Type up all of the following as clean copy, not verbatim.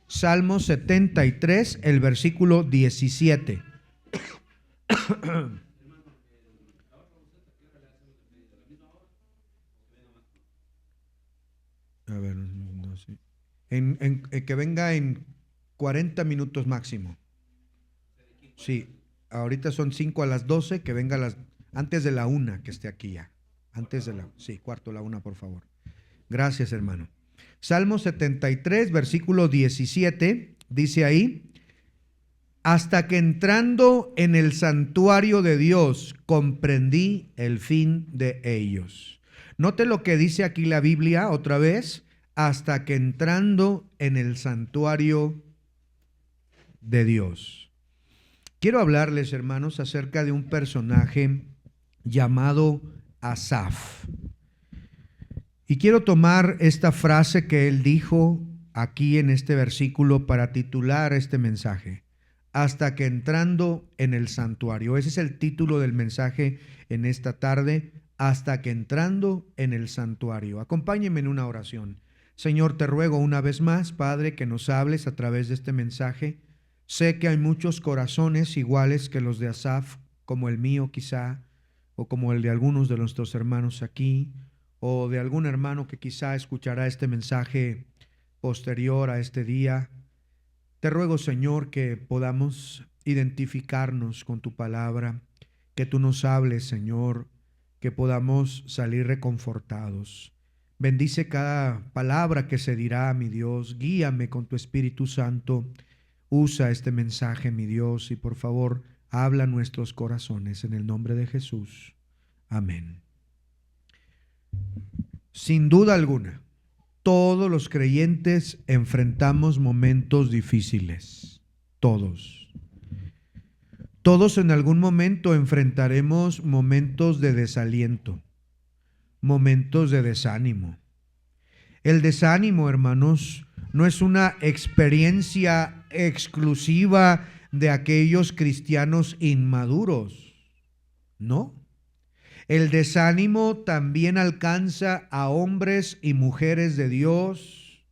Salmo 73, el versículo 17. A ver, no sé. Que venga en 40 minutos máximo. Sí, ahorita son 5 a las 12, que venga antes de la 1, que esté aquí ya. Sí, cuarto la 1, por favor. Gracias, hermano. Salmo 73, versículo 17, dice ahí: hasta que entrando en el santuario de Dios comprendí el fin de ellos. Note lo que dice aquí la Biblia otra vez: hasta que entrando en el santuario de Dios. Quiero hablarles, hermanos, acerca de un personaje llamado Asaf. Y quiero tomar esta frase que él dijo aquí en este versículo para titular este mensaje: hasta que entrando en el santuario. Ese es el título del mensaje en esta tarde: hasta que entrando en el santuario. Acompáñenme en una oración. Señor, te ruego una vez más, Padre, que nos hables a través de este mensaje. Sé que hay muchos corazones iguales que los de Asaf, como el mío quizá, o como el de algunos de nuestros hermanos aquí, o de algún hermano que quizá escuchará este mensaje posterior a este día. Te ruego, Señor, que podamos identificarnos con tu palabra, que tú nos hables, Señor, que podamos salir reconfortados. Bendice cada palabra que se dirá, mi Dios. Guíame con tu Espíritu Santo. Usa este mensaje, mi Dios, y por favor, habla a nuestros corazones en el nombre de Jesús. Amén. Sin duda alguna, todos los creyentes enfrentamos momentos difíciles. Todos. Todos en algún momento enfrentaremos momentos de desaliento, momentos de desánimo. El desánimo, hermanos, no es una experiencia exclusiva de aquellos cristianos inmaduros, no. El desánimo también alcanza a hombres y mujeres de Dios,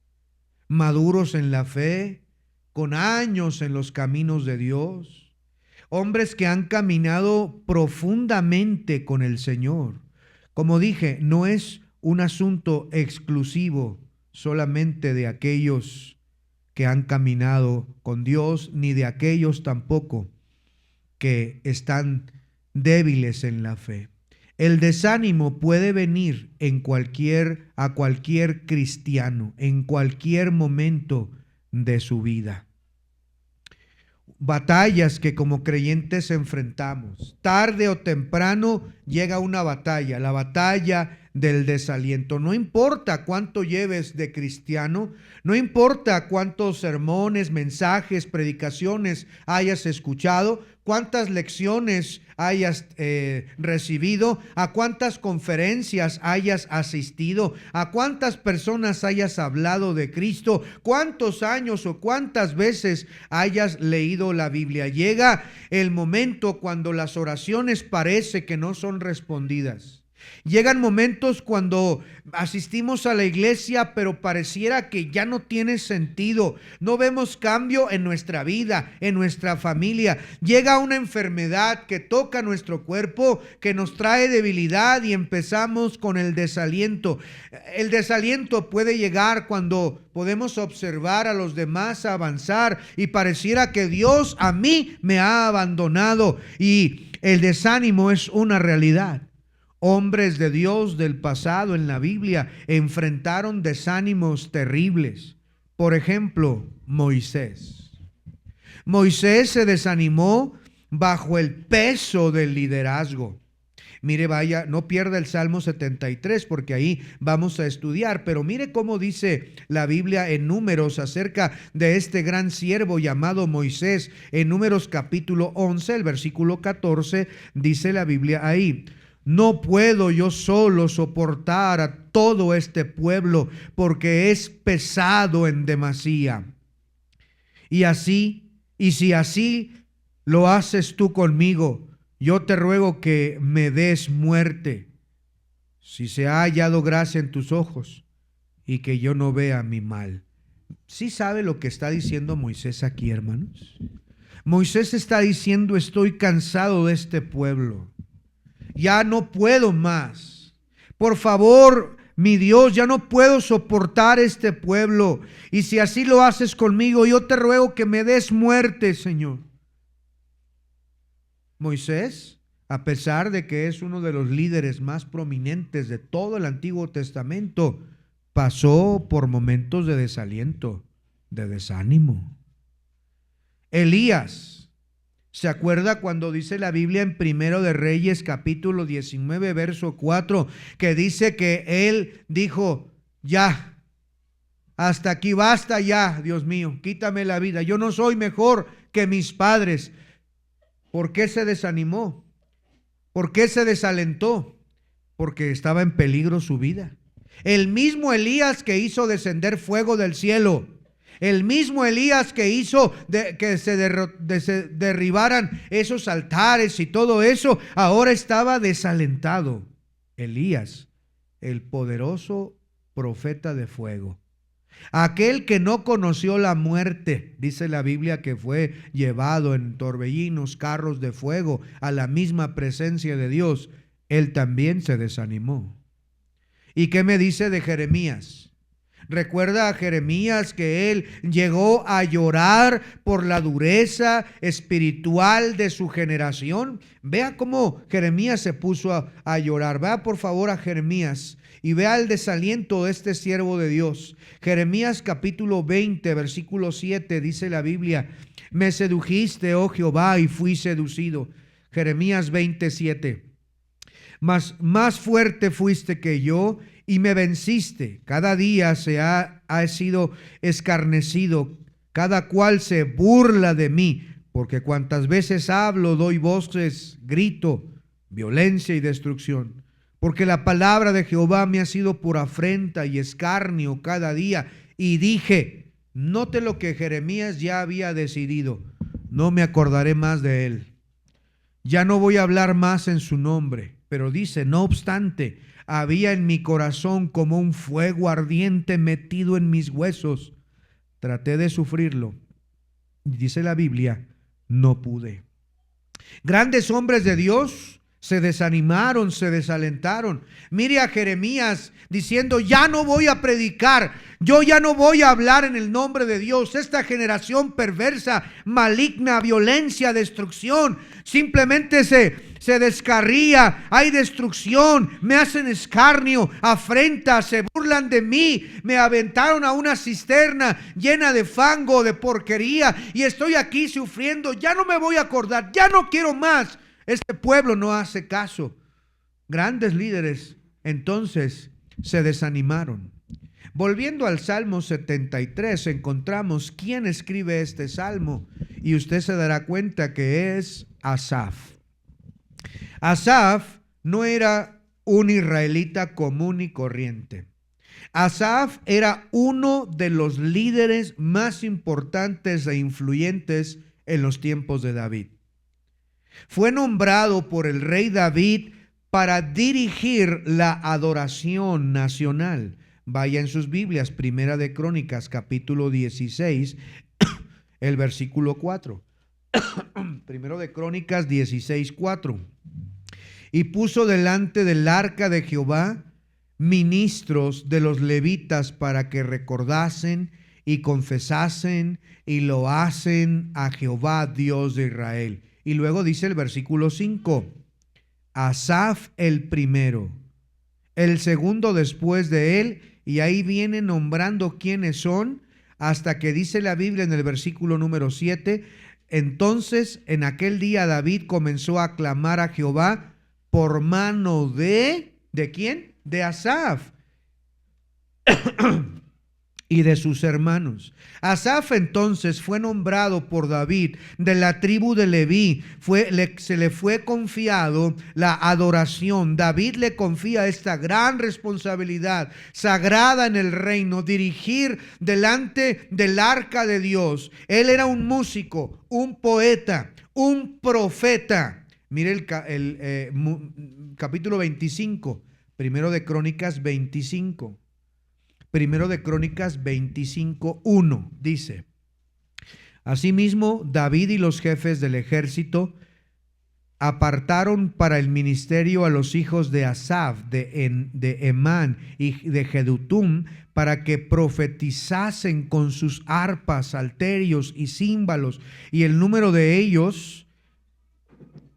maduros en la fe, con años en los caminos de Dios, hombres que han caminado profundamente con el Señor. Como dije, no es un asunto exclusivo solamente de aquellos que han caminado con Dios, ni de aquellos tampoco que están débiles en la fe. El desánimo puede venir a cualquier cristiano, en cualquier momento de su vida. Batallas que como creyentes enfrentamos. Tarde o temprano llega una batalla, la batalla del desaliento. No importa cuánto lleves de cristiano, no importa cuántos sermones, mensajes, predicaciones hayas escuchado, cuántas lecciones hayas recibido, a cuántas conferencias hayas asistido, a cuántas personas hayas hablado de Cristo, cuántos años o cuántas veces hayas leído la Biblia. Llega el momento cuando las oraciones parece que no son respondidas. Llegan momentos cuando asistimos a la iglesia, pero pareciera que ya no tiene sentido. No vemos cambio en nuestra vida, en nuestra familia. Llega una enfermedad que toca nuestro cuerpo, que nos trae debilidad y empezamos con el desaliento. El desaliento puede llegar cuando podemos observar a los demás avanzar y pareciera que Dios a mí me ha abandonado, y el desánimo es una realidad. Hombres de Dios del pasado en la Biblia enfrentaron desánimos terribles. Por ejemplo, Moisés. Moisés se desanimó bajo el peso del liderazgo. Mire, vaya, no pierda el Salmo 73 porque ahí vamos a estudiar, pero mire cómo dice la Biblia en Números acerca de este gran siervo llamado Moisés. En Números capítulo 11, el versículo 14, dice la Biblia ahí: no puedo yo solo soportar a todo este pueblo, porque es pesado en demasía. Y si así lo haces tú conmigo, yo te ruego que me des muerte, si se ha hallado gracia en tus ojos, y que yo no vea mi mal. ¿Sí sabe lo que está diciendo Moisés aquí, hermanos? Moisés está diciendo: estoy cansado de este pueblo. Ya no puedo más. Por favor, mi Dios, ya no puedo soportar este pueblo. Y si así lo haces conmigo, yo te ruego que me des muerte, Señor. Moisés, a pesar de que es uno de los líderes más prominentes de todo el Antiguo Testamento, pasó por momentos de desaliento, de desánimo. Elías, ¿se acuerda cuando dice la Biblia en Primero de Reyes capítulo 19 verso 4 que dice que él dijo: ya, hasta aquí, basta ya, Dios mío, quítame la vida, yo no soy mejor que mis padres? ¿Por qué se desanimó? ¿Por qué se desalentó? Porque estaba en peligro su vida. El mismo Elías que hizo descender fuego del cielo, el mismo Elías que hizo que se derribaran esos altares y todo eso, ahora estaba desalentado. Elías, el poderoso profeta de fuego, aquel que no conoció la muerte, dice la Biblia que fue llevado en torbellinos, carros de fuego, a la misma presencia de Dios, él también se desanimó. ¿Y qué me dice de Jeremías? Recuerda a Jeremías que él llegó a llorar por la dureza espiritual de su generación. Vea cómo Jeremías se puso a llorar. Vea por favor a Jeremías y vea el desaliento de este siervo de Dios. Jeremías capítulo 20 versículo 7 dice la Biblia: me sedujiste, oh Jehová, y fui seducido. Jeremías 27. Más fuerte fuiste que yo y me venciste. Cada día ha sido escarnecido, cada cual se burla de mí, porque cuantas veces hablo, doy voces, grito, violencia y destrucción. Porque la palabra de Jehová me ha sido por afrenta y escarnio cada día. Y dije, note lo que Jeremías ya había decidido: no me acordaré más de él. Ya no voy a hablar más en su nombre. Pero dice: no obstante, había en mi corazón como un fuego ardiente metido en mis huesos. Traté de sufrirlo. Dice la Biblia, no pude. Grandes hombres de Dios se desanimaron, se desalentaron. Mire a Jeremías diciendo: ya no voy a predicar, yo ya no voy a hablar en el nombre de Dios. Esta generación perversa, maligna, violencia, destrucción, simplemente se descarría, hay destrucción, me hacen escarnio, afrenta, se burlan de mí, me aventaron a una cisterna llena de fango, de porquería, y estoy aquí sufriendo. Ya no me voy a acordar, ya no quiero más. Este pueblo no hace caso. Grandes líderes entonces se desanimaron. Volviendo al Salmo 73, encontramos quién escribe este salmo, y usted se dará cuenta que es Asaf. Asaf no era un israelita común y corriente. Asaf era uno de los líderes más importantes e influyentes en los tiempos de David. Fue nombrado por el rey David para dirigir la adoración nacional. Vaya en sus Biblias, Primera de Crónicas, capítulo 16, el versículo 4. Primero de Crónicas 16, 4. Y puso delante del arca de Jehová ministros de los levitas para que recordasen y confesasen y loasen a Jehová, Dios de Israel. Y luego dice el versículo 5, Asaf el primero, el segundo después de él, y ahí viene nombrando quiénes son, hasta que dice la Biblia en el versículo número 7, entonces en aquel día David comenzó a clamar a Jehová por mano ¿de quién? De Asaf y de sus hermanos. Asaf entonces fue nombrado por David de la tribu de Leví. Se le fue confiado la adoración. David le confía esta gran responsabilidad sagrada en el reino, dirigir delante del arca de Dios. Él era un músico, un poeta, un profeta. Mire el capítulo 25, primero de Crónicas 25. Primero de Crónicas 25:1 dice: Asimismo, David y los jefes del ejército apartaron para el ministerio a los hijos de Asaf, de Emán y de Jedutum, para que profetizasen con sus arpas, salterios y címbalos, y el número de ellos,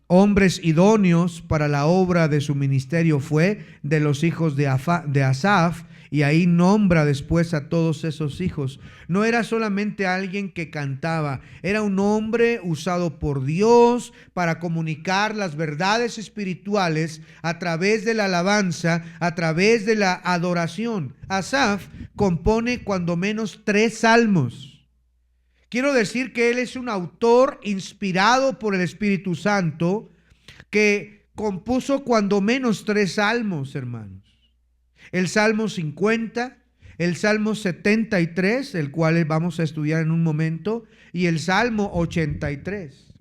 hombres idóneos para la obra de su ministerio, fue de los hijos de Asaf. Y ahí nombra después a todos esos hijos. No era solamente alguien que cantaba, era un hombre usado por Dios para comunicar las verdades espirituales a través de la alabanza, a través de la adoración. Asaf compone cuando menos 3 salmos. Quiero decir que él es un autor inspirado por el Espíritu Santo que compuso cuando menos 3 salmos, hermanos. El Salmo 50, el Salmo 73, el cual vamos a estudiar en un momento, y el Salmo 83.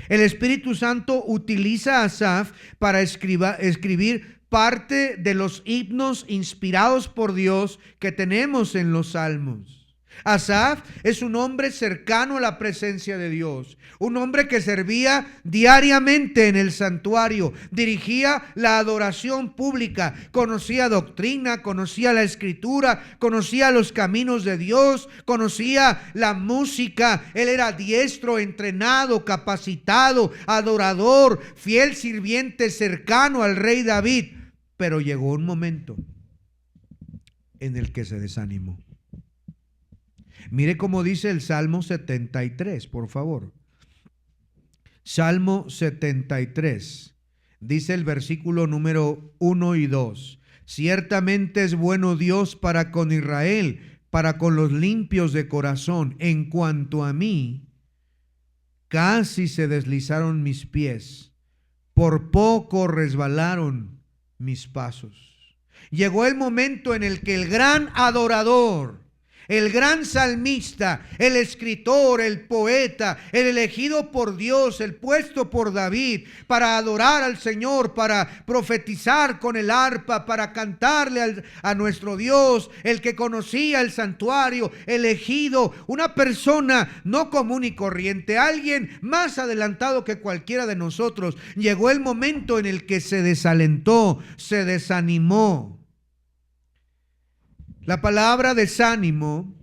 El Espíritu Santo utiliza a Asaf para escribir parte de los himnos inspirados por Dios que tenemos en los Salmos. Asaf es un hombre cercano a la presencia de Dios, un hombre que servía diariamente en el santuario, dirigía la adoración pública, conocía doctrina, conocía la escritura, conocía los caminos de Dios, conocía la música. Él era diestro, entrenado, capacitado, adorador, fiel sirviente, cercano al rey David. Pero llegó un momento en el que se desanimó. Mire cómo dice el Salmo 73, por favor. Salmo 73. Dice el versículo número 1 y 2. Ciertamente es bueno Dios para con Israel, para con los limpios de corazón. En cuanto a mí, casi se deslizaron mis pies, por poco resbalaron mis pasos. Llegó el momento en el que el gran adorador, el gran salmista, el escritor, el poeta, el elegido por Dios, el puesto por David para adorar al Señor, para profetizar con el arpa, para cantarle a nuestro Dios, el que conocía el santuario, elegido, una persona no común y corriente, alguien más adelantado que cualquiera de nosotros. Llegó el momento en el que se desalentó, se desanimó. La palabra desánimo,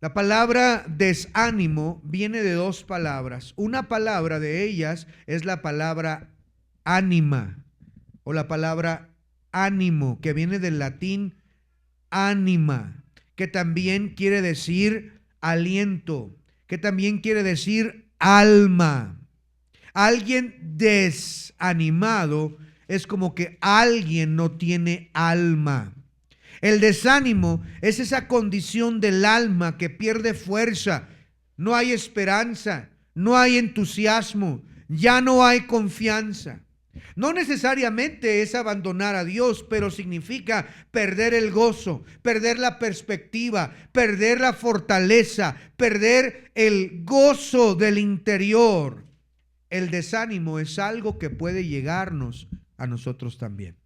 la palabra desánimo viene de 2 palabras. Una palabra de ellas es la palabra ánima o la palabra ánimo, que viene del latín ánima, que también quiere decir aliento, que también quiere decir alma. Alguien desanimado es como que alguien no tiene alma. El desánimo es esa condición del alma que pierde fuerza, no hay esperanza, no hay entusiasmo, ya no hay confianza. No necesariamente es abandonar a Dios, pero significa perder el gozo, perder la perspectiva, perder la fortaleza, perder el gozo del interior. El desánimo es algo que puede llegarnos a nosotros también.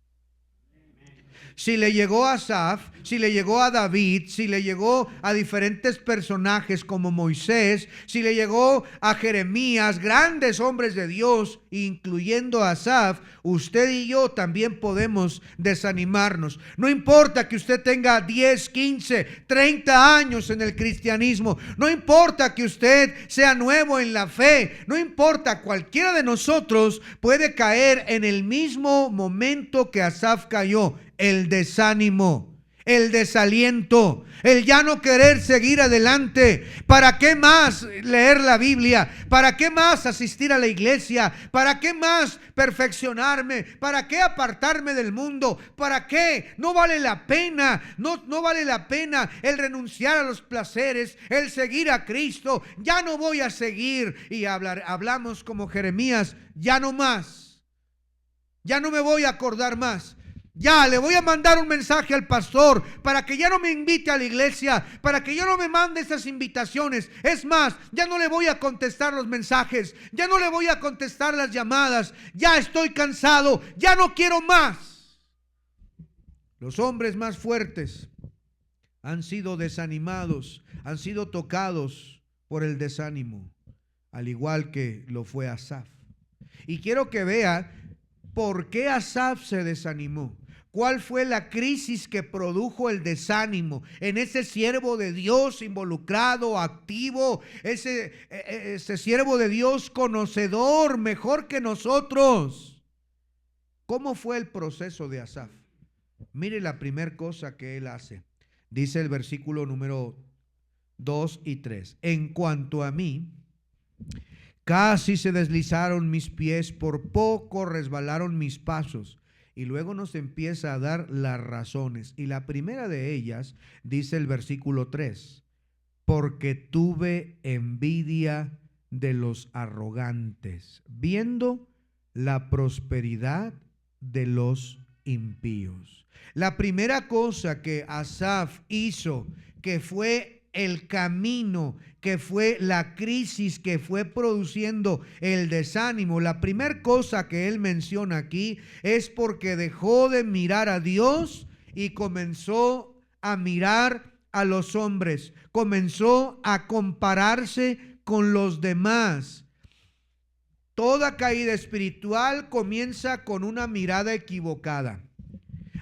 Si le llegó a Asaf, si le llegó a David, si le llegó a diferentes personajes como Moisés, si le llegó a Jeremías, grandes hombres de Dios, incluyendo a Asaf, usted y yo también podemos desanimarnos. No importa que usted tenga 10, 15, 30 años en el cristianismo, no importa que usted sea nuevo en la fe, no importa, cualquiera de nosotros puede caer en el mismo momento que Asaf cayó. El desánimo, el desaliento, el ya no querer seguir adelante. ¿Para qué más leer la Biblia? ¿Para qué más asistir a la iglesia? ¿Para qué más perfeccionarme? ¿Para qué apartarme del mundo? ¿Para qué? No vale la pena, no vale la pena el renunciar a los placeres, el seguir a Cristo. Ya no voy a seguir. Y hablamos como Jeremías, ya no más. Ya no me voy a acordar más. Ya le voy a mandar un mensaje al pastor para que ya no me invite a la iglesia, para que ya no me mande esas invitaciones. Es más, ya no le voy a contestar los mensajes, ya no le voy a contestar las llamadas. Ya estoy cansado, ya no quiero más. Los hombres más fuertes han sido desanimados, han sido tocados por el desánimo, al igual que lo fue Asaf. Y quiero que vea por qué Asaf se desanimó. ¿Cuál fue la crisis que produjo el desánimo en ese siervo de Dios involucrado, activo, ese siervo de Dios conocedor, mejor que nosotros? ¿Cómo fue el proceso de Asaf? Mire la primera cosa que él hace. Dice el versículo número 2 y 3. En cuanto a mí, casi se deslizaron mis pies, por poco resbalaron mis pasos. Y luego nos empieza a dar las razones. Y la primera de ellas, dice el versículo 3, porque tuve envidia de los arrogantes, viendo la prosperidad de los impíos. La primera cosa que Asaf hizo, que fue el camino, que fue la crisis que fue produciendo el desánimo, la primera cosa que él menciona aquí es porque dejó de mirar a Dios y comenzó a mirar a los hombres, comenzó a compararse con los demás. Toda caída espiritual comienza con una mirada equivocada.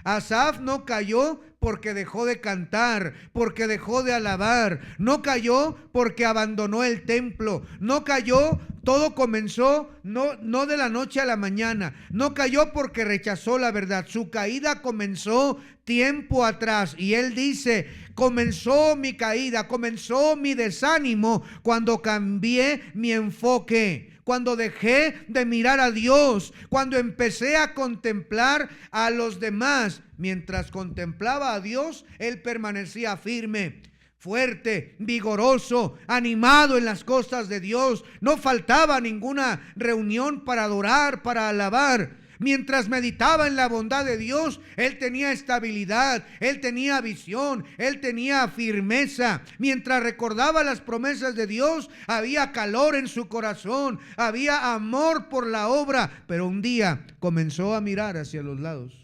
Asaf no cayó porque dejó de cantar, porque dejó de alabar, no cayó porque abandonó el templo, no cayó, todo comenzó no de la noche a la mañana, no cayó porque rechazó la verdad, su caída comenzó tiempo atrás. Y él dice, comenzó mi caída, comenzó mi desánimo cuando cambié mi enfoque, cuando dejé de mirar a Dios, cuando empecé a contemplar a los demás. Mientras contemplaba a Dios, él permanecía firme, fuerte, vigoroso, animado en las cosas de Dios. No faltaba ninguna reunión para adorar, para alabar. Mientras meditaba en la bondad de Dios, él tenía estabilidad, él tenía visión, él tenía firmeza. Mientras recordaba las promesas de Dios, había calor en su corazón, había amor por la obra. Pero un día comenzó a mirar hacia los lados.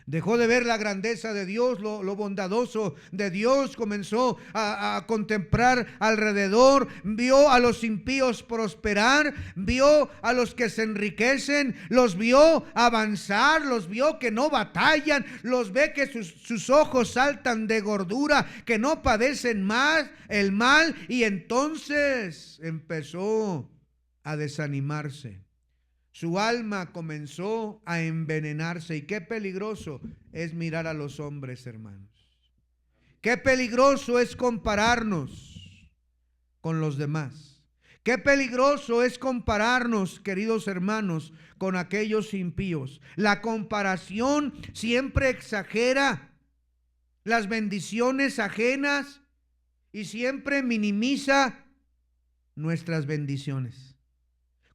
Dejó de ver la grandeza de Dios, lo bondadoso de Dios. Comenzó a contemplar alrededor. Vio a los impíos prosperar. Vio a los que se enriquecen. Los vio avanzar. Los vio que no batallan. Los ve que sus ojos saltan de gordura, que no padecen más el mal. Y entonces empezó a desanimarse. Su alma comenzó a envenenarse. Y qué peligroso es mirar a los hombres, hermanos. Qué peligroso es compararnos con los demás. Qué peligroso es compararnos, queridos hermanos, con aquellos impíos. La comparación siempre exagera las bendiciones ajenas y siempre minimiza nuestras bendiciones.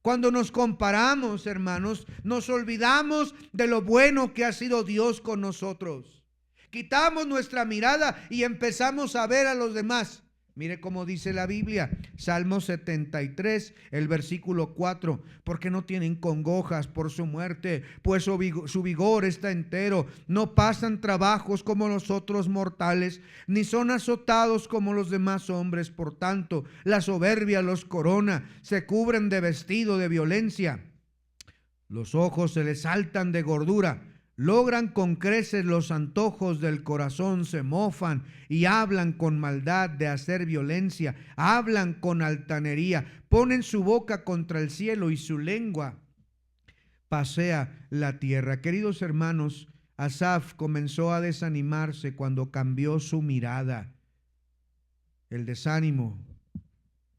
Cuando nos comparamos, hermanos, nos olvidamos de lo bueno que ha sido Dios con nosotros. Quitamos nuestra mirada y empezamos a ver a los demás. Mire cómo dice la Biblia, Salmo 73, el versículo 4, porque no tienen congojas por su muerte, pues su vigor está entero. No pasan trabajos como los otros mortales, ni son azotados como los demás hombres. Por tanto, la soberbia los corona, se cubren de vestido de violencia. Los ojos se les saltan de gordura. Logran con creces los antojos del corazón, se mofan y hablan con maldad de hacer violencia, hablan con altanería, ponen su boca contra el cielo y su lengua pasea la tierra. Queridos hermanos, Asaf comenzó a desanimarse cuando cambió su mirada. El desánimo,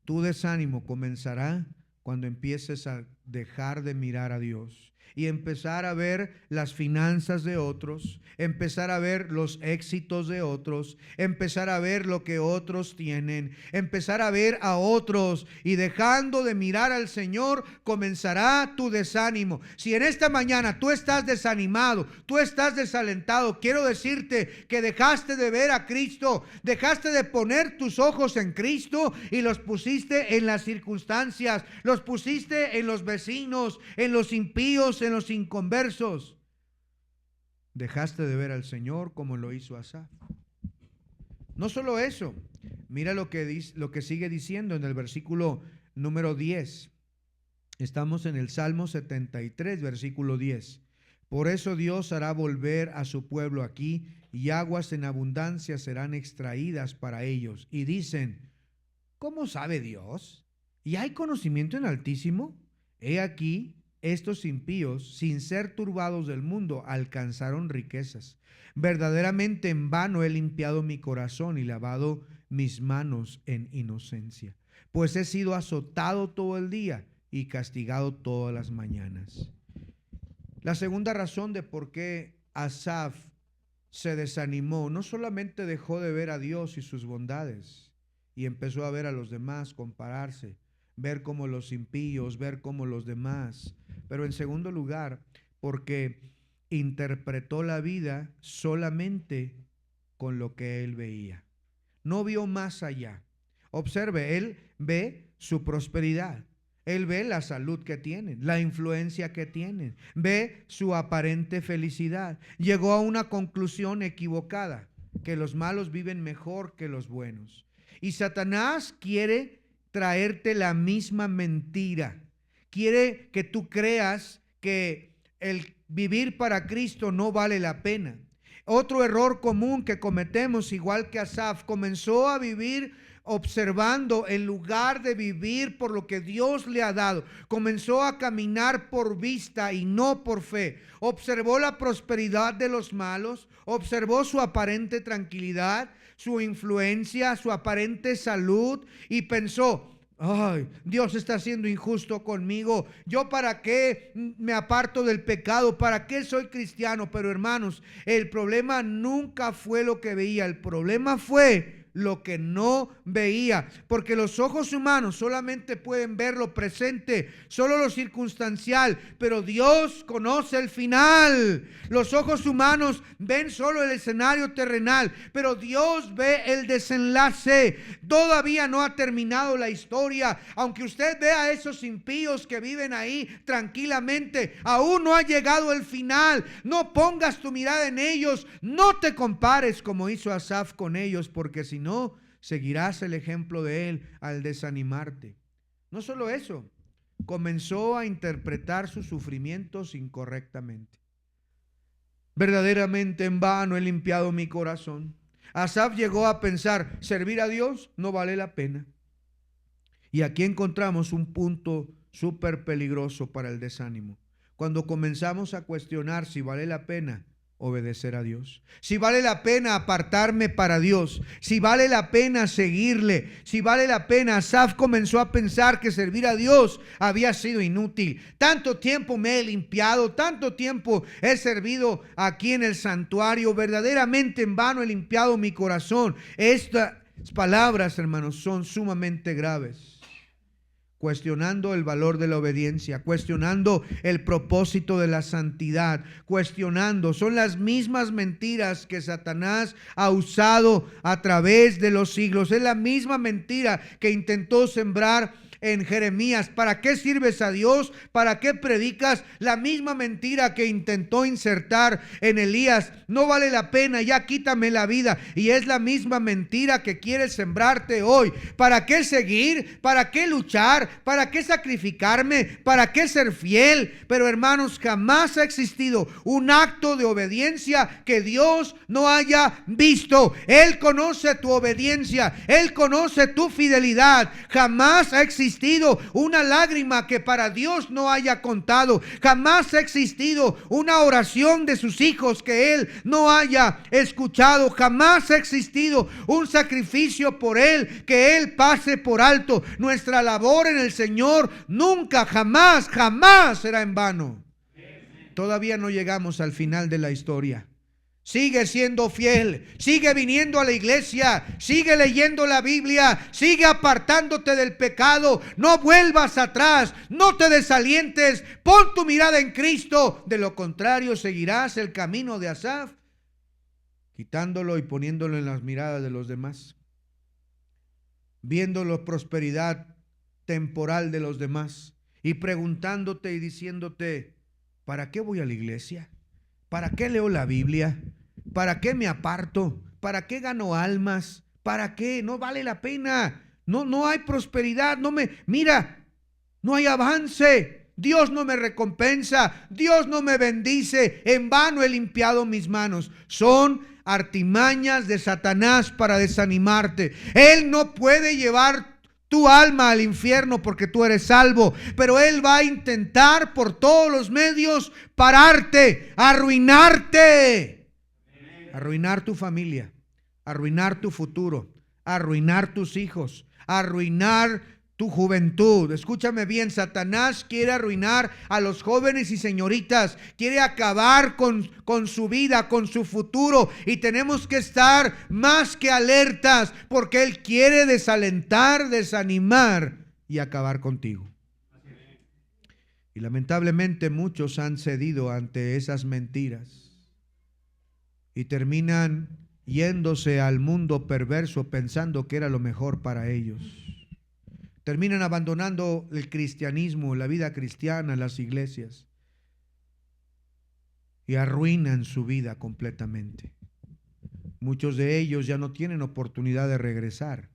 tu desánimo comenzará cuando empieces a dejar de mirar a Dios y empezar a ver las finanzas de otros, empezar a ver los éxitos de otros, empezar a ver lo que otros tienen, empezar a ver a otros, y dejando de mirar al Señor comenzará tu desánimo. Si en esta mañana tú estás desanimado, tú estás desalentado, quiero decirte que dejaste de ver a Cristo, dejaste de poner tus ojos en Cristo y los pusiste en las circunstancias, los pusiste en los vecinos, en los impíos, en los inconversos. Dejaste de ver al Señor como lo hizo Asaf. No solo eso, mira lo que dice, lo que sigue diciendo en el versículo número 10. Estamos en el Salmo 73, versículo 10. Por eso Dios hará volver a su pueblo aquí, y aguas en abundancia serán extraídas para ellos. Y dicen, ¿cómo sabe Dios? ¿Y hay conocimiento en Altísimo? He aquí, estos impíos, sin ser turbados del mundo, alcanzaron riquezas. Verdaderamente en vano he limpiado mi corazón y lavado mis manos en inocencia, pues he sido azotado todo el día y castigado todas las mañanas. La segunda razón de por qué Asaf se desanimó, no solamente dejó de ver a Dios y sus bondades y empezó a ver a los demás, compararse, ver como los impíos, ver como los demás, pero en segundo lugar, porque interpretó la vida solamente con lo que él veía. No vio más allá. Observe, él ve su prosperidad. Él ve la salud que tienen, la influencia que tienen, ve su aparente felicidad. Llegó a una conclusión equivocada, que los malos viven mejor que los buenos. Y Satanás quiere traerte la misma mentira. Quiere que tú creas que el vivir para Cristo no vale la pena. Otro error común que cometemos, igual que Asaf, comenzó a vivir observando en lugar de vivir por lo que Dios le ha dado. Comenzó a caminar por vista y no por fe. Observó la prosperidad de los malos, observó su aparente tranquilidad, su influencia, su aparente salud y pensó, ay, Dios está siendo injusto conmigo. ¿Yo para qué me aparto del pecado? ¿Para qué soy cristiano? Pero hermanos, el problema nunca fue lo que veía. El problema fue lo que no veía, porque los ojos humanos solamente pueden ver lo presente, solo lo circunstancial, pero Dios conoce el final. Los ojos humanos ven solo el escenario terrenal, pero Dios ve el desenlace. Todavía no ha terminado la historia, aunque usted vea a esos impíos que viven ahí tranquilamente, aún no ha llegado el final. No pongas tu mirada en ellos, no te compares como hizo Asaf con ellos, porque si no, seguirás el ejemplo de él al desanimarte. No solo eso, comenzó a interpretar sus sufrimientos incorrectamente. Verdaderamente en vano he limpiado mi corazón. Asaf llegó a pensar, servir a Dios no vale la pena. Y aquí encontramos un punto súper peligroso para el desánimo. Cuando comenzamos a cuestionar si vale la pena obedecer a Dios, si vale la pena apartarme para Dios, si vale la pena seguirle, si vale la pena. Asaf comenzó a pensar que servir a Dios había sido inútil. Tanto tiempo me he limpiado, tanto tiempo he servido aquí en el santuario, verdaderamente en vano he limpiado mi corazón. Estas palabras, hermanos, son sumamente graves. Cuestionando el valor de la obediencia, cuestionando el propósito de la santidad, cuestionando. Son las mismas mentiras que Satanás ha usado a través de los siglos. Es la misma mentira que intentó sembrar en Jeremías. ¿Para qué sirves a Dios? ¿Para qué predicas? La misma mentira que intentó insertar en Elías. No vale la pena, ya quítame la vida. Y es la misma mentira que quiere sembrarte hoy. ¿Para qué seguir? ¿Para qué luchar? ¿Para qué sacrificarme? ¿Para qué ser fiel? Pero hermanos, jamás ha existido un acto de obediencia que Dios no haya visto. Él conoce tu obediencia, Él conoce tu fidelidad. Jamás ha existido una lágrima que para Dios no haya contado. Jamás ha existido una oración de sus hijos que Él no haya escuchado. Jamás ha existido un sacrificio por Él que Él pase por alto. Nuestra labor en el Señor nunca, jamás, jamás será en vano. Todavía no llegamos al final de la historia. Sigue siendo fiel, sigue viniendo a la iglesia, sigue leyendo la Biblia, sigue apartándote del pecado, no vuelvas atrás, no te desalientes, pon tu mirada en Cristo. De lo contrario, seguirás el camino de Asaf, quitándolo y poniéndolo en las miradas de los demás, viendo la prosperidad temporal de los demás y preguntándote y diciéndote, ¿para qué voy a la iglesia? ¿Para qué leo la Biblia? ¿Para qué me aparto? ¿Para qué gano almas? ¿Para qué? No vale la pena. No hay prosperidad. Mira, no hay avance. Dios no me recompensa. Dios no me bendice. En vano he limpiado mis manos. Son artimañas de Satanás para desanimarte. Él no puede llevar tu alma al infierno porque tú eres salvo, pero él va a intentar por todos los medios pararte, arruinarte, arruinar tu familia, arruinar tu futuro, arruinar tus hijos, arruinar tu juventud. Escúchame bien, Satanás quiere arruinar a los jóvenes y señoritas, quiere acabar con su vida, con su futuro, y tenemos que estar más que alertas porque él quiere desalentar, desanimar y acabar contigo. Y lamentablemente muchos han cedido ante esas mentiras y terminan yéndose al mundo perverso pensando que era lo mejor para ellos. Terminan abandonando el cristianismo, la vida cristiana, las iglesias, y arruinan su vida completamente. Muchos de ellos ya no tienen oportunidad de regresar,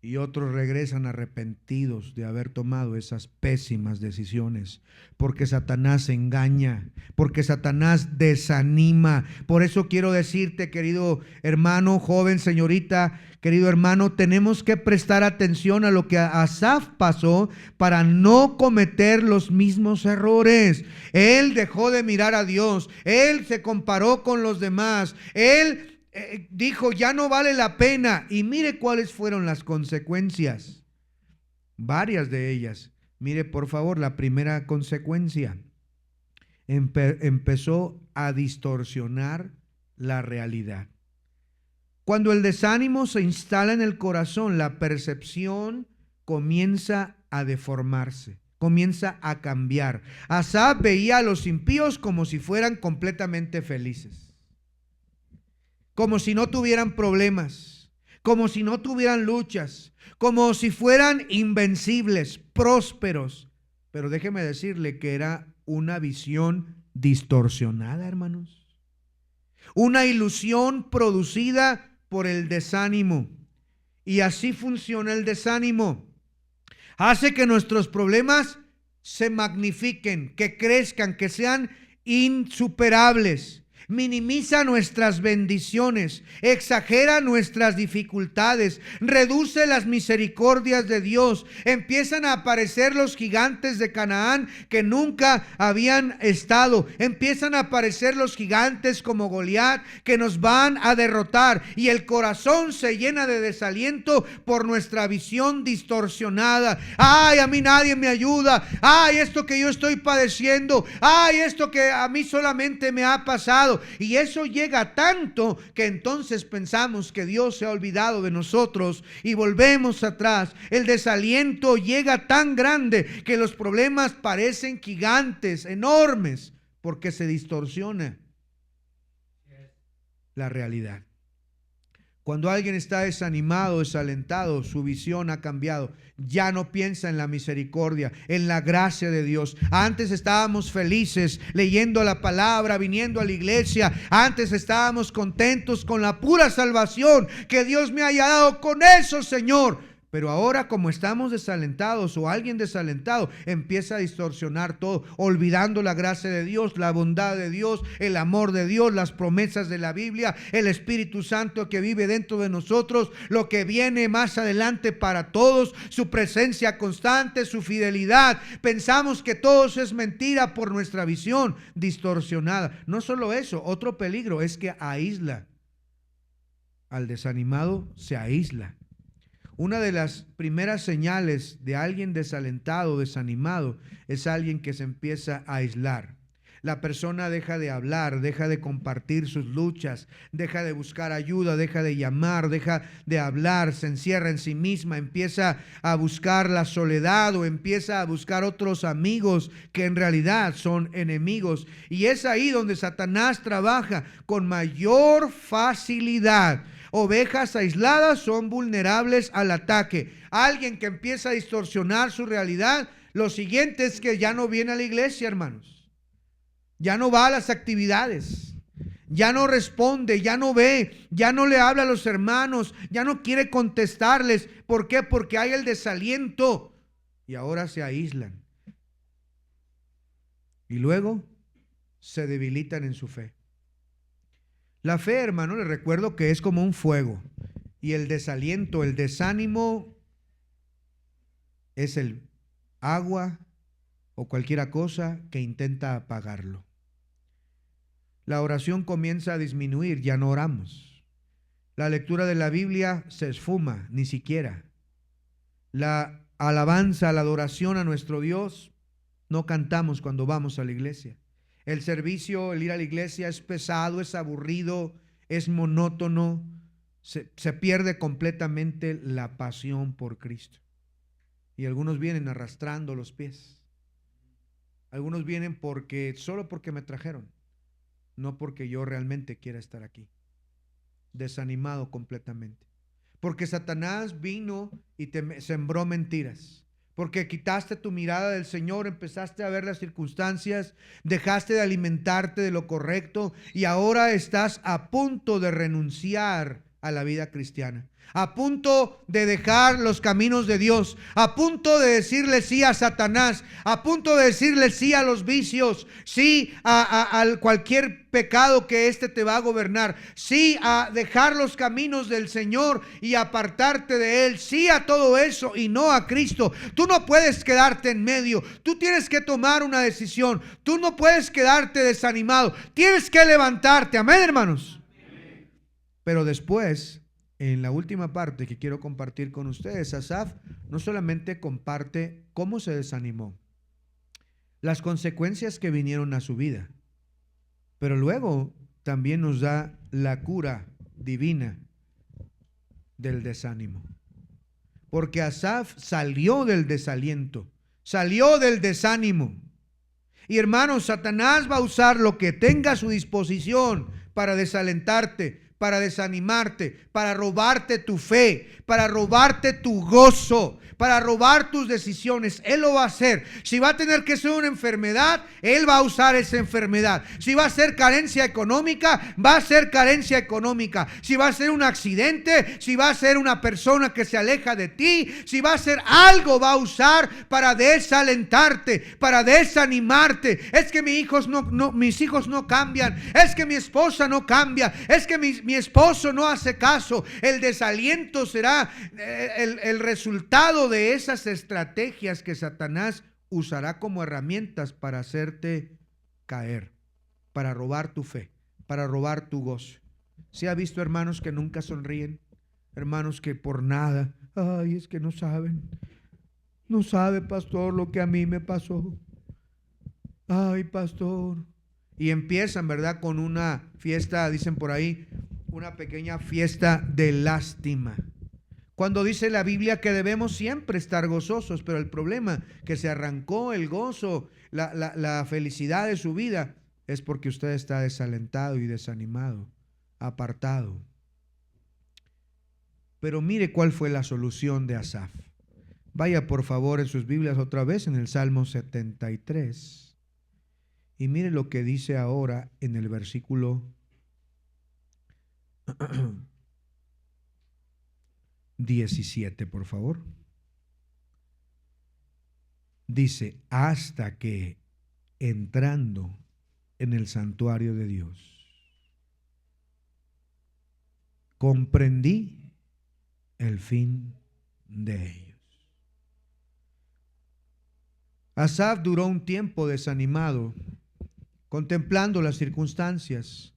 y otros regresan arrepentidos de haber tomado esas pésimas decisiones, porque Satanás engaña, porque Satanás desanima. Por eso quiero decirte, querido hermano, joven, señorita, querido hermano, tenemos que prestar atención a lo que a Asaf pasó para no cometer los mismos errores. Él dejó de mirar a Dios, él se comparó con los demás, él dijo, ya no vale la pena. Y mire cuáles fueron las consecuencias. Varias de ellas. Mire, por favor, la primera consecuencia. Empezó a distorsionar la realidad. Cuando el desánimo se instala en el corazón, la percepción comienza a deformarse, comienza a cambiar. Asaf veía a los impíos como si fueran completamente felices, como si no tuvieran problemas, como si no tuvieran luchas, como si fueran invencibles, prósperos. Pero déjeme decirle que era una visión distorsionada, hermanos. Una ilusión producida por el desánimo. Y así funciona el desánimo. Hace que nuestros problemas se magnifiquen, que crezcan, que sean insuperables. Minimiza nuestras bendiciones, exagera nuestras dificultades, reduce las misericordias de Dios. Empiezan a aparecer los gigantes de Canaán que nunca habían estado. Empiezan a aparecer los gigantes como Goliat que nos van a derrotar, y el corazón se llena de desaliento por nuestra visión distorsionada. Ay, a mí nadie me ayuda. Ay, esto que yo estoy padeciendo. Ay, esto que a mí solamente me ha pasado. Y eso llega tanto que entonces pensamos que Dios se ha olvidado de nosotros y volvemos atrás. El desaliento llega tan grande que los problemas parecen gigantes, enormes, porque se distorsiona la realidad. Cuando alguien está desanimado, desalentado, su visión ha cambiado. Ya no piensa en la misericordia, en la gracia de Dios. Antes estábamos felices leyendo la palabra, viniendo a la iglesia. Antes estábamos contentos con la pura salvación que Dios me haya dado. Con eso, Señor. Pero ahora, como estamos desalentados, o alguien desalentado empieza a distorsionar todo, olvidando la gracia de Dios, la bondad de Dios, el amor de Dios, las promesas de la Biblia, el Espíritu Santo que vive dentro de nosotros, lo que viene más adelante para todos, su presencia constante, su fidelidad. Pensamos que todo eso es mentira por nuestra visión distorsionada. No solo eso, otro peligro es que aísla. Al desanimado se aísla. Una de las primeras señales de alguien desalentado, desanimado, es alguien que se empieza a aislar. La persona deja de hablar, deja de compartir sus luchas, deja de buscar ayuda, deja de llamar, deja de hablar, se encierra en sí misma, empieza a buscar la soledad o empieza a buscar otros amigos que en realidad son enemigos. Y es ahí donde Satanás trabaja con mayor facilidad. Ovejas aisladas son vulnerables al ataque. Alguien que empieza a distorsionar su realidad, lo siguiente es que ya no viene a la iglesia, hermanos. Ya no va a las actividades. ya no responde, ya no ve, ya no le habla a los hermanos, ya no quiere contestarles. ¿Por qué? Porque hay el desaliento y ahora se aíslan. Y luego se debilitan en su fe. La fe, hermano, les recuerdo que es como un fuego, y el desaliento, el desánimo es el agua o cualquier cosa que intenta apagarlo. La oración comienza a disminuir, ya no oramos. La lectura de la Biblia se esfuma, ni siquiera. La alabanza, la adoración a nuestro Dios, no cantamos cuando vamos a la iglesia. El servicio, el ir a la iglesia es pesado, es aburrido, es monótono. Se pierde completamente la pasión por Cristo. Y algunos vienen arrastrando los pies. Algunos vienen solo porque me trajeron, no porque yo realmente quiera estar aquí. Desanimado completamente. Porque Satanás vino y te sembró mentiras. Porque quitaste tu mirada del Señor, empezaste a ver las circunstancias, dejaste de alimentarte de lo correcto y ahora estás a punto de renunciar a la vida cristiana, a punto de dejar los caminos de Dios, a punto de decirle sí a Satanás, a punto de decirle sí a los vicios, sí a cualquier pecado que te va a gobernar, sí a dejar los caminos del Señor y apartarte de Él, sí a todo eso y no a Cristo. Tú no puedes quedarte en medio, tú tienes que tomar una decisión, tú no puedes quedarte desanimado, tienes que levantarte, amén, hermanos. Pero después, en la última parte que quiero compartir con ustedes, Asaf no solamente comparte cómo se desanimó, las consecuencias que vinieron a su vida, pero luego también nos da la cura divina del desánimo. Porque Asaf salió del desaliento, salió del desánimo. Y hermanos, Satanás va a usar lo que tenga a su disposición para desalentarte, para desanimarte, para robarte tu fe, para robarte tu gozo, para robar tus decisiones. Él lo va a hacer. Si va a tener que ser una enfermedad, Él va a usar esa enfermedad. Si va a ser carencia económica, va a ser carencia económica. Si va a ser un accidente, si va a ser una persona que se aleja de ti, si va a ser algo, va a usar para desalentarte, para desanimarte. Es que mis hijos no cambian. Es que mi esposa no cambia. Es que mi esposo no hace caso. El desaliento será el resultado de esas estrategias que Satanás usará como herramientas para hacerte caer, para robar tu fe, para robar tu gozo. ¿Se ha visto hermanos que nunca sonríen? Hermanos que por nada, ay, es que no saben. No sabe, pastor, lo que a mí me pasó. Ay, pastor. Y empiezan, ¿verdad? Con una fiesta, dicen por ahí, una pequeña fiesta de lástima. Cuando dice la Biblia que debemos siempre estar gozosos, pero el problema que se arrancó el gozo, la felicidad de su vida, es porque usted está desalentado y desanimado, apartado. Pero mire cuál fue la solución de Asaf. Vaya por favor en sus Biblias otra vez en el Salmo 73. Y mire lo que dice ahora en el versículo 17, por favor. Dice, hasta que entrando en el santuario de Dios, comprendí el fin de ellos. Asaf duró un tiempo desanimado, contemplando las circunstancias,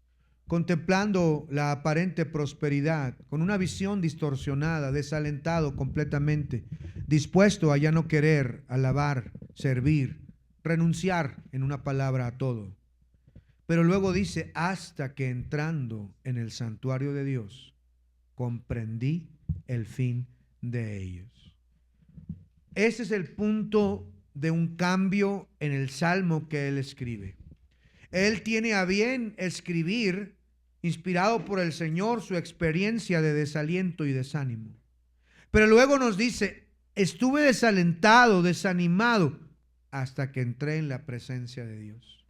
contemplando la aparente prosperidad, con una visión distorsionada, desalentado completamente, dispuesto a ya no querer alabar, servir, renunciar, en una palabra, a todo. Pero luego dice, hasta que entrando en el santuario de Dios, comprendí el fin de ellos. Ese es el punto de un cambio en el salmo que él escribe. Él tiene a bien escribir, inspirado por el Señor, su experiencia de desaliento y desánimo. Pero luego nos dice, estuve desalentado, desanimado, hasta que entré en la presencia de Dios.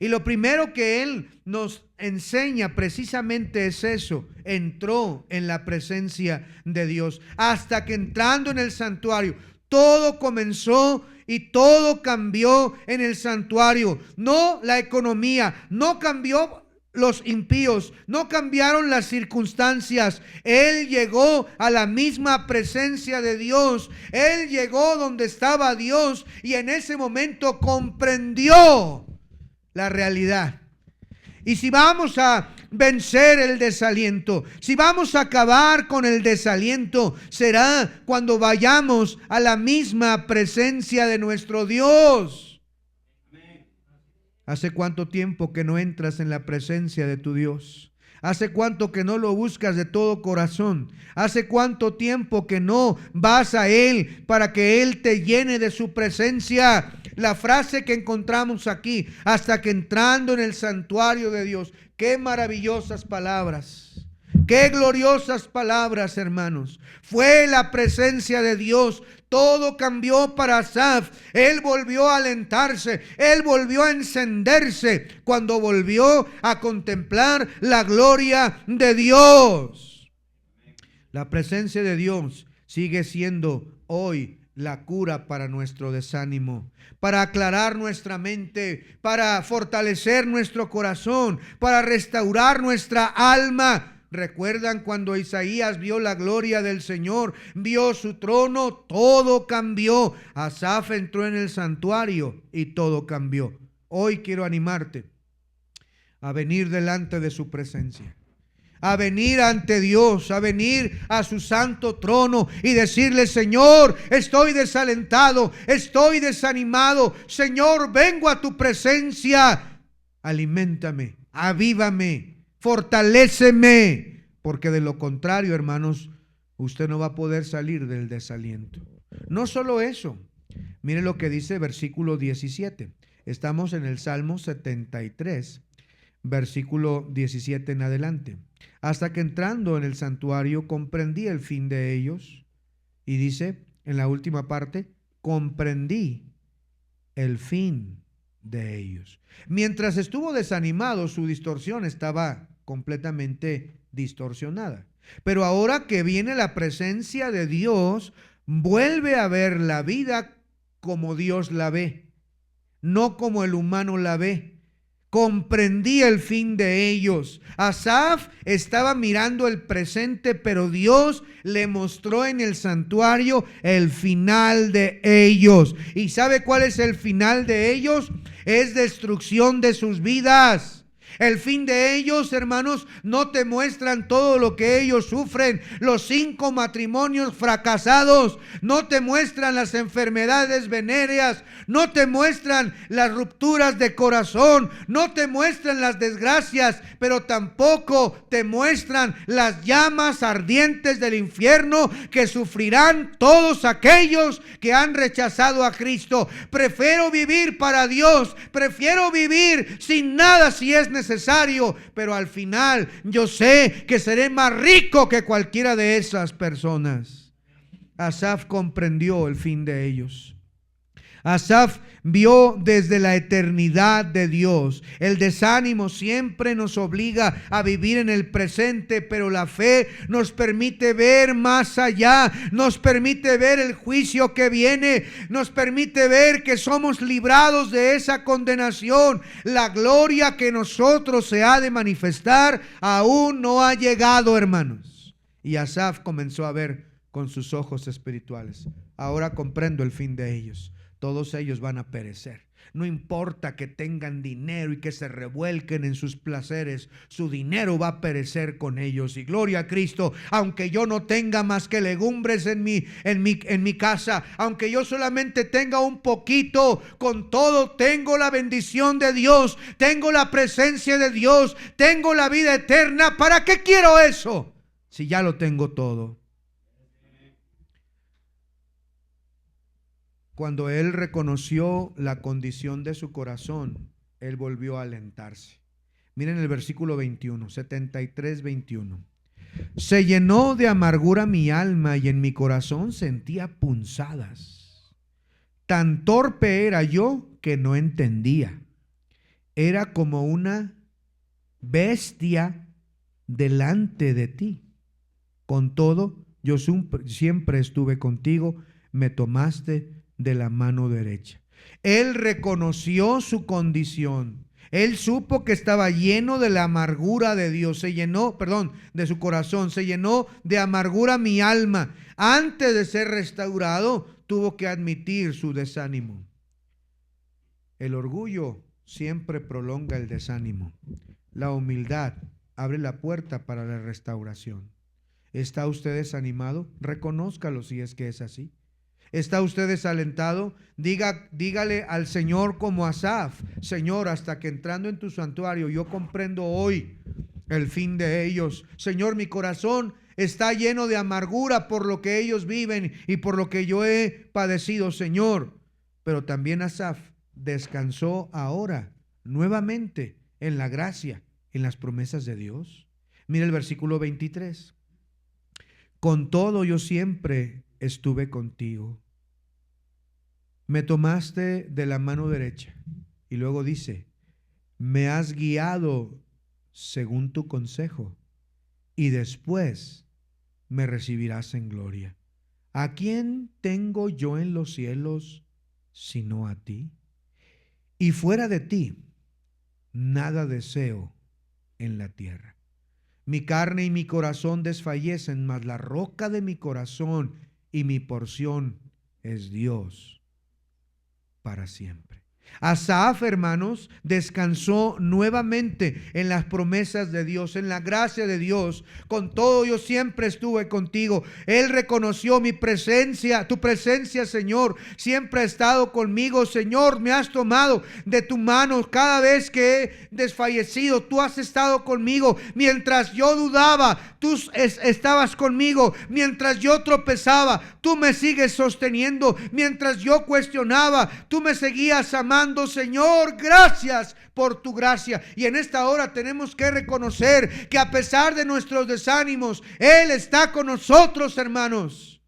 Y lo primero que él nos enseña precisamente es eso. Entró en la presencia de Dios. Hasta que entrando en el santuario, todo comenzó y todo cambió en el santuario. No la economía, no cambió los impíos, no cambiaron las circunstancias. Él llegó a la misma presencia de Dios. Él llegó donde estaba Dios y en ese momento comprendió la realidad. Y si vamos a vencer el desaliento, si vamos a acabar con el desaliento, será cuando vayamos a la misma presencia de nuestro Dios. ¿Hace cuánto tiempo que no entras en la presencia de tu Dios? ¿Hace cuánto que no lo buscas de todo corazón? ¿Hace cuánto tiempo que no vas a Él para que Él te llene de su presencia? La frase que encontramos aquí, hasta que entrando en el santuario de Dios. Qué maravillosas palabras. Qué gloriosas palabras, hermanos. Fue la presencia de Dios. Todo cambió para Asaf. Él volvió a alentarse. Él volvió a encenderse cuando volvió a contemplar la gloria de Dios. La presencia de Dios sigue siendo hoy la cura para nuestro desánimo, para aclarar nuestra mente, para fortalecer nuestro corazón, para restaurar nuestra alma. ¿Recuerdan cuando Isaías vio la gloria del Señor, vio su trono? Todo cambió. Asaf entró en el santuario y todo cambió. Hoy quiero animarte a venir delante de su presencia, a venir ante Dios, a venir a su santo trono y decirle: Señor, estoy desalentado, estoy desanimado. Señor, vengo a tu presencia. Aliméntame, avívame, fortaléceme, porque de lo contrario, hermanos, usted no va a poder salir del desaliento. No solo eso, mire lo que dice versículo 17. Estamos en el Salmo 73, versículo 17 en adelante. Hasta que entrando en el santuario comprendí el fin de ellos. Y dice en la última parte: comprendí el fin de ellos. Mientras estuvo desanimado, su distorsión estaba completamente distorsionada. Pero ahora que viene la presencia de Dios, vuelve a ver la vida como Dios la ve, no como el humano la ve. Comprendí el fin de ellos. Asaf estaba mirando el presente, pero Dios le mostró en el santuario el final de ellos. ¿Y sabe cuál es el final de ellos? Es destrucción de sus vidas. El fin de ellos, hermanos, no te muestran todo lo que ellos sufren. Los 5 matrimonios fracasados, no te muestran las enfermedades venéreas, no te muestran las rupturas de corazón, no te muestran las desgracias, pero tampoco te muestran las llamas ardientes del infierno que sufrirán todos aquellos que han rechazado a Cristo. Prefiero vivir para Dios, prefiero vivir sin nada si es necesario, pero al final yo sé que seré más rico que cualquiera de esas personas. Asaf comprendió el fin de ellos. Asaf vio desde la eternidad de Dios. El desánimo siempre nos obliga a vivir en el presente, pero la fe nos permite ver más allá, nos permite ver el juicio que viene, nos permite ver que somos librados de esa condenación. La gloria que nosotros se ha de manifestar aún no ha llegado, hermanos. Y Asaf comenzó a ver con sus ojos espirituales. Ahora comprendo el fin de ellos. Todos ellos van a perecer. No importa que tengan dinero y que se revuelquen en sus placeres, su dinero va a perecer con ellos. Y gloria a Cristo, aunque yo no tenga más que legumbres en mi casa, aunque yo solamente tenga un poquito, con todo tengo la bendición de Dios, tengo la presencia de Dios, tengo la vida eterna. ¿Para qué quiero eso si ya lo tengo todo? Cuando él reconoció la condición de su corazón, él volvió a alentarse. Miren el versículo 21, 73, 21. Se llenó de amargura mi alma y en mi corazón sentía punzadas. Tan torpe era yo que no entendía. era como una bestia delante de ti. Con todo, yo siempre estuve contigo, me tomaste de la mano derecha. Él reconoció su condición. Él supo que estaba lleno de la amargura de Dios. Se llenó, perdón, de su corazón. Se llenó de amargura mi alma. Antes de ser restaurado, tuvo que admitir su desánimo. El orgullo siempre prolonga el desánimo. La humildad abre la puerta para la restauración. ¿Está usted desanimado? Reconózcalo si es que es así. ¿Está usted desalentado? Dígale al Señor como Asaf: Señor, hasta que entrando en tu santuario yo comprendo hoy el fin de ellos. Señor, mi corazón está lleno de amargura por lo que ellos viven y por lo que yo he padecido, Señor. Pero también Asaf descansó ahora nuevamente en la gracia, en las promesas de Dios. Mira el versículo 23. Con todo yo siempre estuve contigo. Me tomaste de la mano derecha. Y luego dice: me has guiado según tu consejo, y después me recibirás en gloria. ¿A quién tengo yo en los cielos sino a ti? Y fuera de ti, nada deseo en la tierra. Mi carne y mi corazón desfallecen, mas la roca de mi corazón y mi porción es Dios para siempre. Asaf, hermanos, descansó nuevamente en las promesas de Dios, en la gracia de Dios. Con todo yo siempre estuve contigo. Él reconoció mi presencia, tu presencia, Señor, siempre ha estado conmigo. Señor, me has tomado de tu mano cada vez que he desfallecido. Tú has estado conmigo. Mientras yo dudaba, tú estabas conmigo. Mientras yo tropezaba, tú me sigues sosteniendo. Mientras yo cuestionaba, tú me seguías amando. Señor, gracias por tu gracia. Y en esta hora tenemos que reconocer que a pesar de nuestros desánimos, Él está con nosotros, hermanos.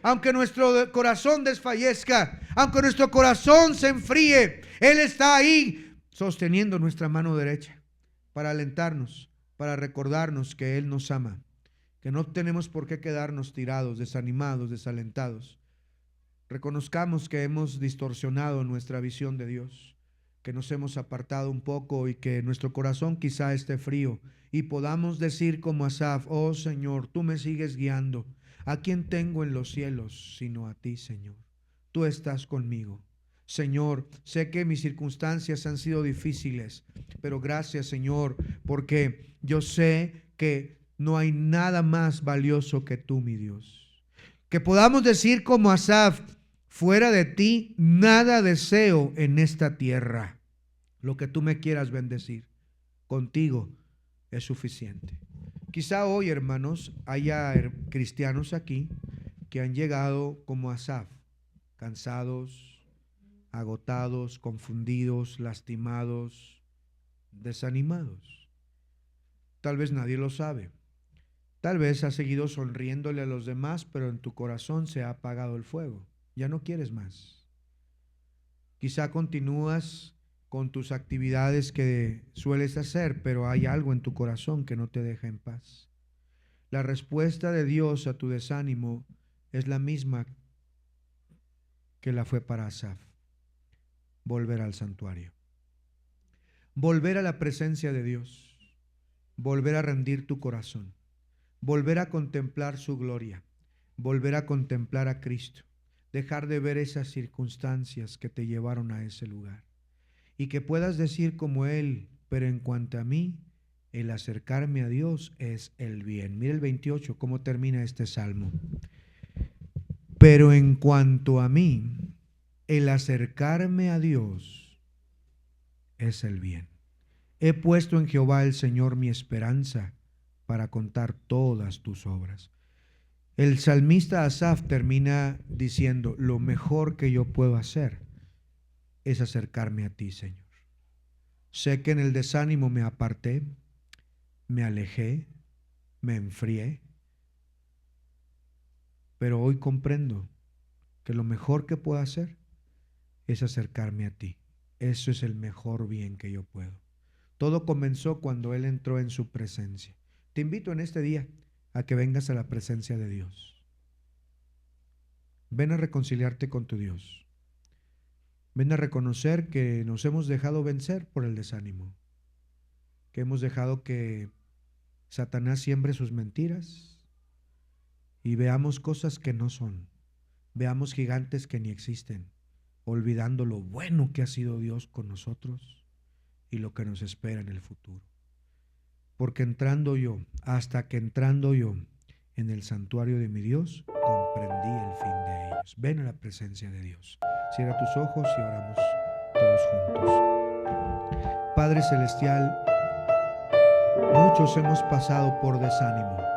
Aunque nuestro corazón desfallezca, aunque nuestro corazón se enfríe, Él está ahí sosteniendo nuestra mano derecha para alentarnos, para recordarnos que Él nos ama, que no tenemos por qué quedarnos tirados, desanimados, desalentados. Reconozcamos que hemos distorsionado nuestra visión de Dios, que nos hemos apartado un poco y que nuestro corazón quizá esté frío, y podamos decir como Asaf: oh Señor, tú me sigues guiando. ¿A quién tengo en los cielos sino a ti, Señor? Tú estás conmigo. Señor, sé que mis circunstancias han sido difíciles, pero gracias, Señor, porque yo sé que no hay nada más valioso que tú, mi Dios. Que podamos decir como Asaf: fuera de ti nada deseo en esta tierra. Lo que tú me quieras bendecir, contigo es suficiente. Quizá hoy, hermanos, haya cristianos aquí que han llegado como Asaf, cansados, agotados, confundidos, lastimados, desanimados. Tal vez nadie lo sabe. Tal vez has seguido sonriéndole a los demás, pero en tu corazón se ha apagado el fuego. Ya no quieres más. Quizá continúas con tus actividades que sueles hacer, pero hay algo en tu corazón que no te deja en paz. La respuesta de Dios a tu desánimo es la misma que la fue para Asaf: volver al santuario, volver a la presencia de Dios, volver a rendir tu corazón, volver a contemplar su gloria, volver a contemplar a Cristo, dejar de ver esas circunstancias que te llevaron a ese lugar, y que puedas decir como Él: pero en cuanto a mí, el acercarme a Dios es el bien. Mira el 28, cómo termina este salmo: pero en cuanto a mí, el acercarme a Dios es el bien. He puesto en Jehová el Señor mi esperanza para contar todas tus obras. El salmista Asaf termina diciendo: lo mejor que yo puedo hacer es acercarme a ti, Señor. Sé que en el desánimo me aparté, me alejé, me enfrié, pero hoy comprendo que lo mejor que puedo hacer es acercarme a ti. Eso es el mejor bien que yo puedo. Todo comenzó cuando Él entró en su presencia. Te invito en este día a que vengas a la presencia de Dios. Ven a reconciliarte con tu Dios. Ven a reconocer que nos hemos dejado vencer por el desánimo, que hemos dejado que Satanás siembre sus mentiras y veamos cosas que no son, veamos gigantes que ni existen, olvidando lo bueno que ha sido Dios con nosotros y lo que nos espera en el futuro. Porque hasta que entrando yo en el santuario de mi Dios, comprendí el fin de ellos. Ven a la presencia de Dios. Cierra tus ojos y oramos todos juntos. Padre Celestial, muchos hemos pasado por desánimo.